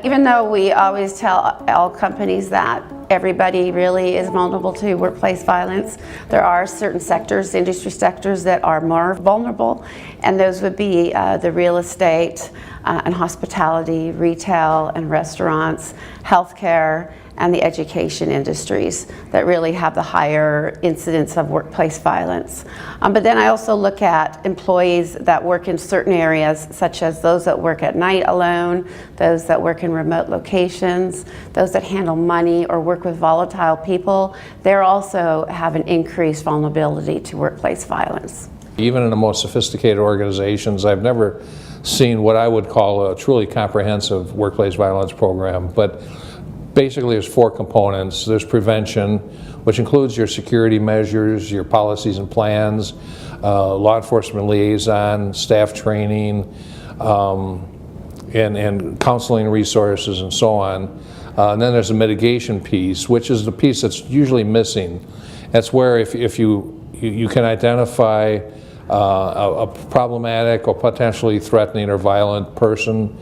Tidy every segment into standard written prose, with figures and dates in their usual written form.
Even though we always tell all companies that everybody really is vulnerable to workplace violence, there are certain sectors, industry sectors, that are more vulnerable, and those would be the real estate and hospitality, retail and restaurants, healthcare, and the education industries that really have the higher incidence of workplace violence. But then I also look at employees that work in certain areas, such as those that work at night alone, those that work in remote locations, those that handle money or work with volatile people. They also have an increased vulnerability to workplace violence. Even in the most sophisticated organizations, I've never seen what I would call a truly comprehensive workplace violence program. But basically, there's four components. There's prevention, which includes your security measures, your policies and plans, law enforcement liaison, staff training, and counseling resources, and so on. And then there's a mitigation piece, which is the piece that's usually missing. That's where if you can identify a problematic or potentially threatening or violent person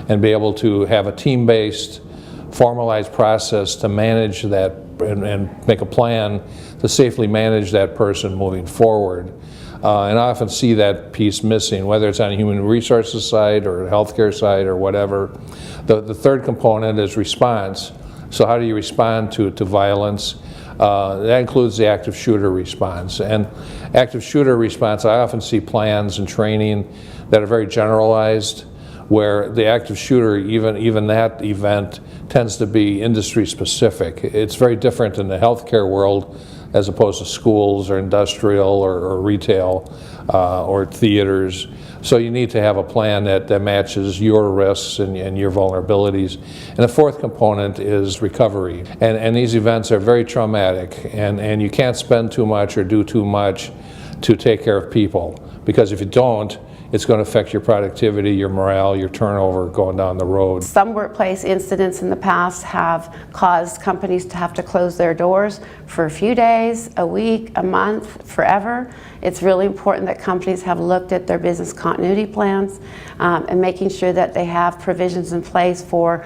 and be able to have a team-based formalized process to manage that and make a plan to safely manage that person moving forward. And I often see that piece missing, whether it's on the human resources side or healthcare side or whatever. The third component is response. So how do you respond to violence? That includes the active shooter response. And active shooter response, I often see plans and training that are very generalized, where the active shooter, even that event, tends to be industry specific. It's very different in the healthcare world as opposed to schools or industrial or retail or theaters. So you need to have a plan that matches your risks and your vulnerabilities. And the fourth component is recovery. And these events are very traumatic, and you can't spend too much or do too much to take care of people, because if you don't, it's going to affect your productivity, your morale, your turnover going down the road. Some workplace incidents in the past have caused companies to have to close their doors for a few days, a week, a month, forever. It's really important that companies have looked at their business continuity plans and making sure that they have provisions in place for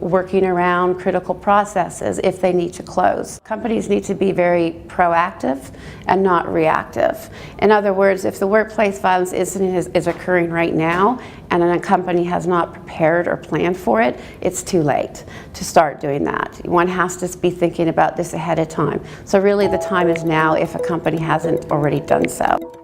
working around critical processes if they need to close. Companies need to be very proactive and not reactive. In other words, if the workplace violence incident is occurring right now and a company has not prepared or planned for it, it's too late to start doing that. One has to be thinking about this ahead of time. So really the time is now if a company hasn't already done so.